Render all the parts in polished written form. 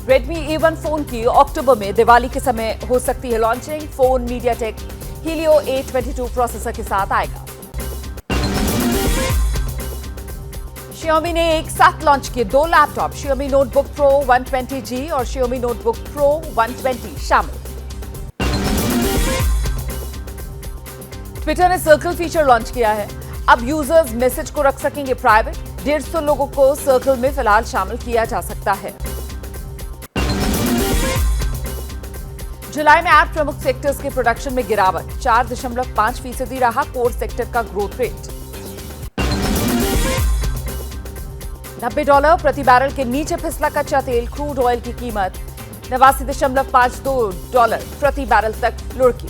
Redmi A1 phone की अक्टूबर में दिवाली के समय हो सकती है launching. Phone MediaTek Helio A22 processor के साथ आएगा। Xiaomi ने एक साथ लॉन्च किए 2 laptop, Xiaomi Notebook Pro 120G और Xiaomi Notebook Pro 120 शामिल। ट्विटर ने सर्कल फीचर लॉन्च किया है। अब यूजर्स मैसेज को रख सकेंगे प्राइवेट। 150 लोगों को सर्कल में फिलहाल शामिल किया जा सकता है। जुलाई में 8 प्रमुख सेक्टर्स के प्रोडक्शन में गिरावट, 4.5% रहा कोर सेक्टर का ग्रोथ रेट। $90 प्रति बैरल के नीचे फिसला कच्चा तेल। क्रूड ऑयल की कीमत $89.52 प्रति बैरल तक लुढ़की।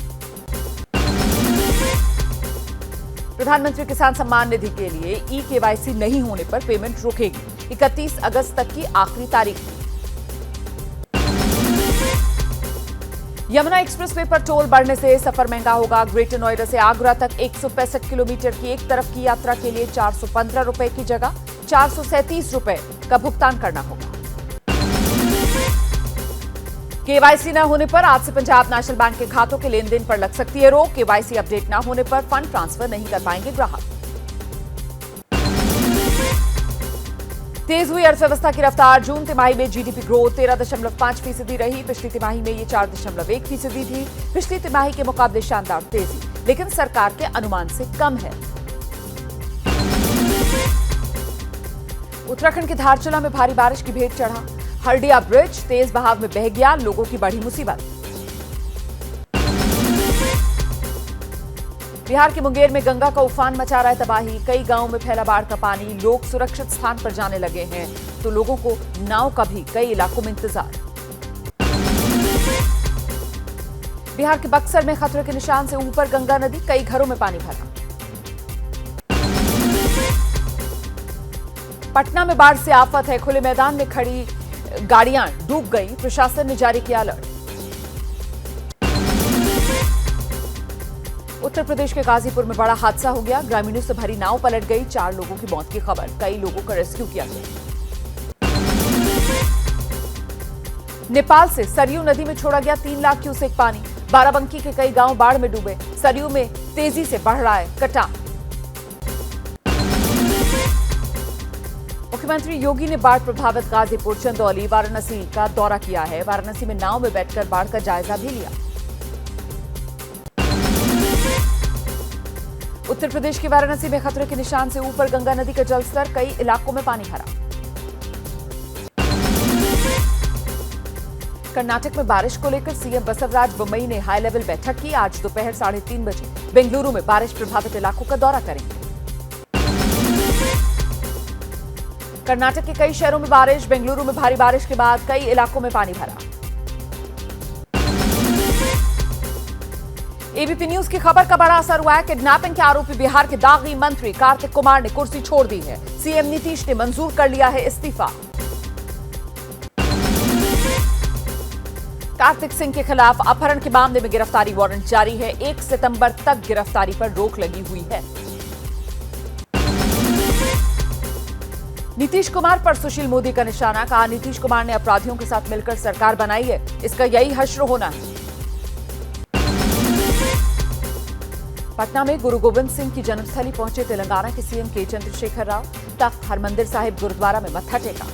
प्रधानमंत्री किसान सम्मान निधि के लिए eKYC नहीं होने पर पेमेंट रुकेगी। 31 अगस्त तक की आखिरी तारीख। यमुना एक्सप्रेसवे पर टोल बढ़ने से सफर महंगा होगा। ग्रेटर नोएडा से आगरा तक 165 किलोमीटर की एक तरफ की यात्रा के लिए 415 रुपए की जगह 437 रुपए का भुगतान करना होगा। KYC न होने पर आज से पंजाब नेशनल बैंक के खातों के लेन देन पर लग सकती है रोक। KYC अपडेट न होने पर फंड ट्रांसफर नहीं कर पाएंगे ग्राहक। तेज हुई अर्थव्यवस्था की रफ्तार। जून तिमाही में जीडीपी ग्रोथ 13.5% रही। पिछली तिमाही में ये 4.1% थी। पिछली तिमाही के मुकाबले शानदार तेजी, लेकिन सरकार के अनुमान से कम है। उत्तराखंड के धारचूला में भारी बारिश की भेंट चढ़ा। हल्दिया ब्रिज तेज बहाव में बह गया, लोगों की बढ़ी मुसीबत। बिहार के मुंगेर में गंगा का उफान मचा रहा है तबाही। कई गांवों में फैला बाढ़ का पानी। लोग सुरक्षित स्थान पर जाने लगे हैं, तो लोगों को नाव का भी कई इलाकों में इंतजार। बिहार के बक्सर में खतरे के निशान से ऊपर गंगा नदी, कई घरों में पानी भरा। पटना में बाढ़ से आफत है। खुले मैदान में खड़ी गाड़ियां डूब गई। प्रशासन ने जारी किया अलर्ट। उत्तर प्रदेश के गाजीपुर में बड़ा हादसा हो गया। ग्रामीणों से भरी नाव पलट गई। 4 लोगों की मौत की खबर। कई लोगों का रेस्क्यू किया गया। नेपाल से सरयू नदी में छोड़ा गया 3 लाख क्यूसेक पानी। बाराबंकी के कई गांव बाढ़ में डूबे। सरयू में तेजी से बढ़ रहा है कटान। मुख्यमंत्री योगी ने बाढ़ प्रभावित गाजीपुर, चंदौली, वाराणसी का दौरा किया है। वाराणसी में नाव में बैठकर बाढ़ का जायजा भी लिया। उत्तर प्रदेश के वाराणसी में खतरे के निशान से ऊपर गंगा नदी का जलस्तर, कई इलाकों में पानी भरा। कर्नाटक में बारिश को लेकर सीएम बसवराज बोम्मई ने हाई लेवल बैठक की। आज दोपहर 3:30 बजे बेंगलुरु में बारिश प्रभावित इलाकों का दौरा करेंगे। कर्नाटक के कई शहरों में बारिश। बेंगलुरु में भारी बारिश के बाद कई इलाकों में पानी भरा। एबीपी न्यूज की खबर का बड़ा असर हुआ है। किडनैपिंग के आरोपी बिहार के दागी मंत्री कार्तिक कुमार ने कुर्सी छोड़ दी है। सीएम नीतीश ने मंजूर कर लिया है इस्तीफा। कार्तिक सिंह के खिलाफ अपहरण के मामले में गिरफ्तारी वारंट जारी है। 1 सितंबर तक गिरफ्तारी पर रोक लगी हुई है। नीतीश कुमार पर सुशील मोदी का निशाना। कहा, नीतीश कुमार ने अपराधियों के साथ मिलकर सरकार बनाई है, इसका यही हश्र होना है। पटना में गुरु गोविंद सिंह की जन्मस्थली पहुंचे तेलंगाना के सीएम के चंद्रशेखर राव। तख्त हरमंदिर साहिब गुरुद्वारा में मत्था टेका।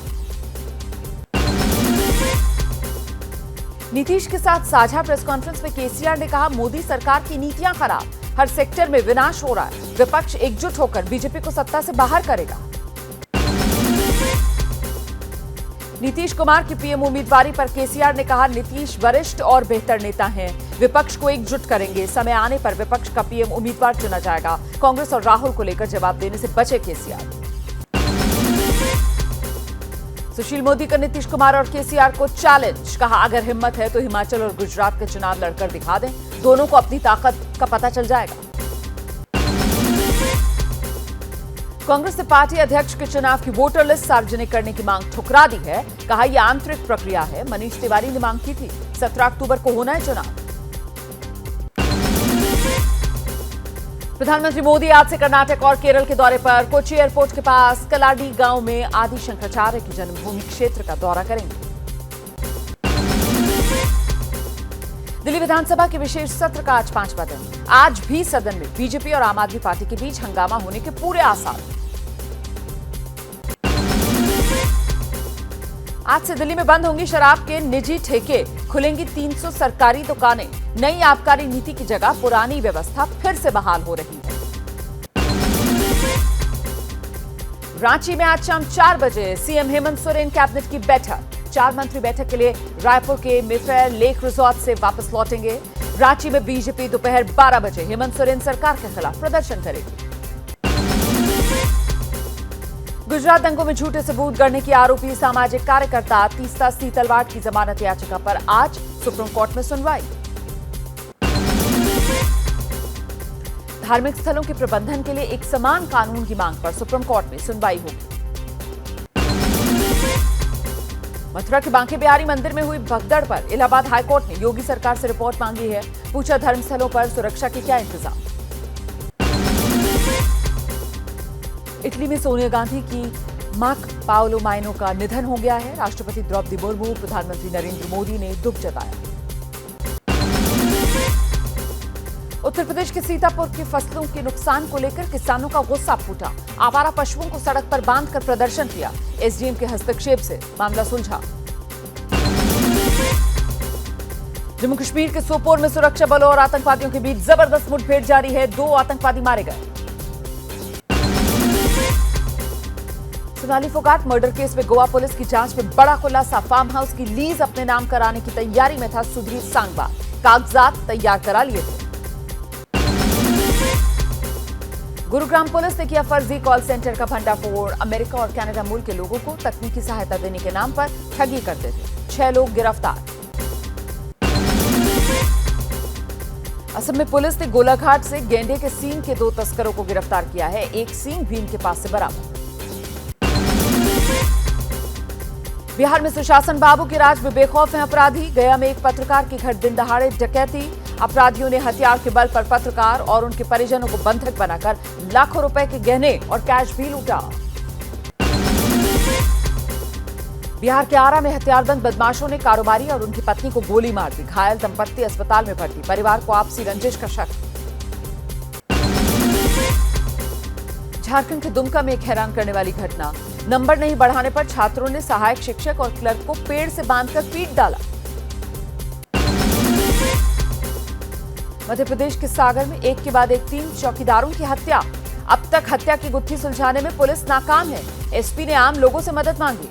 नीतीश के साथ साझा प्रेस कॉन्फ्रेंस में केसीआर ने कहा, मोदी सरकार की नीतियां खराब, हर सेक्टर में विनाश हो रहा है। विपक्ष एकजुट होकर बीजेपी को सत्ता से बाहर करेगा। नीतीश कुमार की पीएम उम्मीदवारी पर केसीआर ने कहा, नीतीश वरिष्ठ और बेहतर नेता हैं, विपक्ष को एकजुट करेंगे। समय आने पर विपक्ष का पीएम उम्मीदवार चुना जाएगा। कांग्रेस और राहुल को लेकर जवाब देने से बचे केसीआर। सुशील मोदी का नीतीश कुमार और केसीआर को चैलेंज। कहा, अगर हिम्मत है तो हिमाचल और गुजरात के चुनाव लड़कर दिखा दें, दोनों को अपनी ताकत का पता चल जाएगा। कांग्रेस ने पार्टी अध्यक्ष के चुनाव की वोटर लिस्ट सार्वजनिक करने की मांग ठुकरा दी है। कहा, यह आंतरिक प्रक्रिया है। मनीष तिवारी ने मांग की थी। 17 अक्टूबर को होना है चुनाव। प्रधानमंत्री मोदी आज से कर्नाटक और केरल के दौरे पर। कोच्चि एयरपोर्ट के पास कलाडी गांव में आदि शंकराचार्य की जन्मभूमि क्षेत्र का दौरा करेंगे। दिल्ली विधानसभा के विशेष सत्र का आज 5वां दिन। आज भी सदन में बीजेपी और आम आदमी पार्टी के बीच हंगामा होने के पूरे आसार। आज से दिल्ली में बंद होंगी शराब के निजी ठेके, खुलेंगी 300 सरकारी दुकानें। नई आबकारी नीति की जगह पुरानी व्यवस्था फिर से बहाल हो रही है। रांची में आज शाम 4 बजे सीएम हेमंत सोरेन कैबिनेट की बैठक। 4 मंत्री बैठक के लिए रायपुर के मेफेयर लेक रिजॉर्ट से वापस लौटेंगे। रांची में बीजेपी दोपहर 12 बजे हेमंत सोरेन सरकार के खिलाफ प्रदर्शन करेगी। गुजरात दंगों में झूठे सबूत गढ़ने की आरोपी सामाजिक कार्यकर्ता तीस्ता सीतलवाड़ की जमानत याचिका पर आज सुप्रीम कोर्ट में सुनवाई। धार्मिक स्थलों के प्रबंधन के लिए एक समान कानून की मांग पर सुप्रीम कोर्ट में सुनवाई होगी। मथुरा के बांके बिहारी मंदिर में हुई भगदड़ पर इलाहाबाद हाईकोर्ट ने योगी सरकार से रिपोर्ट मांगी है। पूछा, धर्मस्थलों पर सुरक्षा के क्या इंतजाम। इटली में सोनिया गांधी की मां पाओलो माइनो का निधन हो गया है। राष्ट्रपति द्रौपदी मुर्मू, प्रधानमंत्री नरेंद्र मोदी ने दुख जताया। उत्तर प्रदेश के सीतापुर की फसलों के नुकसान को लेकर किसानों का गुस्सा फूटा। आवारा पशुओं को सड़क पर बांधकर प्रदर्शन किया। एसडीएम के हस्तक्षेप से मामला सुलझा। जम्मू कश्मीर के सोपोर में सुरक्षा बलों और आतंकवादियों के बीच जबरदस्त मुठभेड़ जारी है। 2 आतंकवादी मारे गए। सोनाली फोगाट मर्डर केस में गोवा पुलिस की जांच में बड़ा खुलासा। फार्म हाउस की लीज अपने नाम कराने की तैयारी में था सुधीर सांगवा। कागजात तैयार करा लिए थे। गुरुग्राम पुलिस ने किया फर्जी कॉल सेंटर का भंडाफोड़। अमेरिका और कनाडा मूल के लोगों को तकनीकी सहायता देने के नाम पर ठगी करते थे। 6 लोग गिरफ्तार। असम में पुलिस ने गोलाघाट से गेंडे के सींग के 2 तस्करों को गिरफ्तार किया है। एक सींग भी इनके पास से बरामद। बिहार में सुशासन बाबू के राज में बेखौफ हैं अपराधी। गया में एक पत्रकार की घर दिन दहाड़े डकैती। अपराधियों ने हथियार के बल पर पत्रकार और उनके परिजनों को बंधक बनाकर लाखों रुपए के गहने और कैश भी लूटा। बिहार के आरा में हथियारबंद बदमाशों ने कारोबारी और उनकी पत्नी को गोली मार दी। घायल दंपत्ति अस्पताल में भर्ती। परिवार को आपसी रंजिश का शक। झारखंड के दुमका में एक हैरान करने वाली घटना। नंबर नहीं बढ़ाने पर छात्रों ने सहायक शिक्षक और क्लर्क को पेड़ से बांधकर पीट डाला। मध्य प्रदेश के सागर में एक के बाद एक 3 चौकीदारों की हत्या। अब तक हत्या की गुत्थी सुलझाने में पुलिस नाकाम है। एसपी ने आम लोगों से मदद मांगी।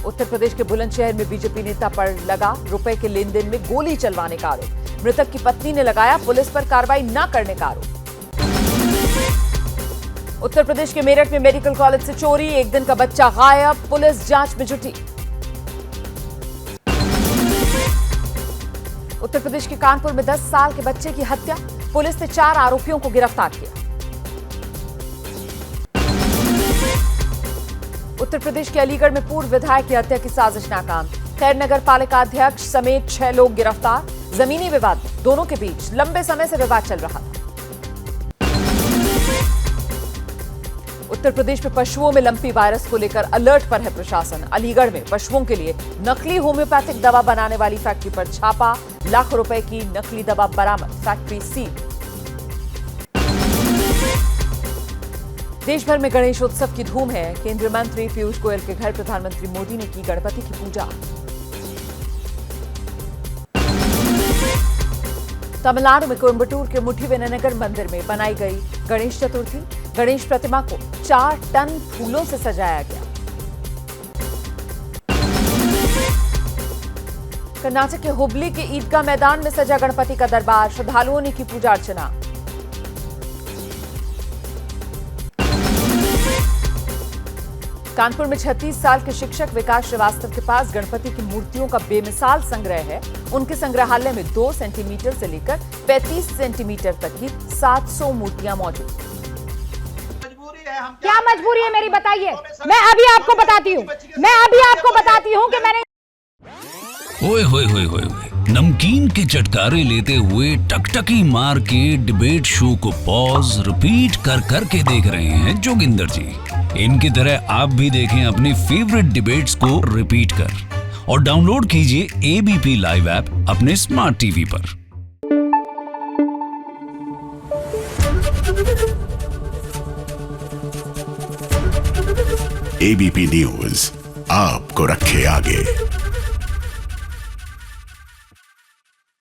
उत्तर प्रदेश के बुलंदशहर में बीजेपी नेता पर लगा रुपए के लेन देन में गोली चलवाने का आरोप। मृतक की पत्नी ने लगाया पुलिस पर कार्रवाई न करने का आरोप। उत्तर प्रदेश के मेरठ में मेडिकल कॉलेज से चोरी। 1 दिन का बच्चा गायब। पुलिस जांच में जुटी। उत्तर प्रदेश के कानपुर में 10 साल के बच्चे की हत्या। पुलिस ने 4 आरोपियों को गिरफ्तार किया। उत्तर प्रदेश के अलीगढ़ में पूर्व विधायक की हत्या की साजिश नाकाम। खैर नगर पालिका अध्यक्ष समेत 6 लोग गिरफ्तार। जमीनी विवाद में दोनों के बीच लंबे समय से विवाद चल रहा था। उत्तर प्रदेश में पशुओं में लंपी वायरस को लेकर अलर्ट पर है प्रशासन। अलीगढ़ में पशुओं के लिए नकली होम्योपैथिक दवा बनाने वाली फैक्ट्री पर छापा। लाखों रुपए की नकली दवा बरामद। Factory seal. देश भर में गणेश उत्सव की धूम है। केंद्रीय मंत्री पीयूष गोयल के घर प्रधानमंत्री मोदी ने की गणपति की पूजा। तमिलनाडु में कोयम्बटूर के मुठीवेनगर मंदिर में बनाई गई गणेश चतुर्थी। गणेश प्रतिमा को 4 टन फूलों से सजाया गया। कर्नाटक के हुबली के ईदगाह मैदान में सजा गणपति का दरबार। श्रद्धालुओं ने की पूजा अर्चना। कानपुर में 36 साल के शिक्षक विकास श्रीवास्तव के पास गणपति की मूर्तियों का बेमिसाल संग्रह है। उनके संग्रहालय में 2 सेंटीमीटर से लेकर 35 सेंटीमीटर तक की 700 मूर्तियां मौजूद। क्या मजबूरी है मेरी, बताइए। मैं अभी आपको बताती हूँ कि मैंने ओए होए होए होए नमकीन के चटकारे लेते हुए टकटकी मार के डिबेट शो को पॉज रिपीट कर करके देख रहे हैं जोगिंदर जी। इनकी तरह आप भी देखें अपनी फेवरेट डिबेट्स को रिपीट कर और डाउनलोड कीजिए एबीपी लाइव ऐप अपने स्मार्ट टीवी पर। एबीपी न्यूज आपको रखे आगे।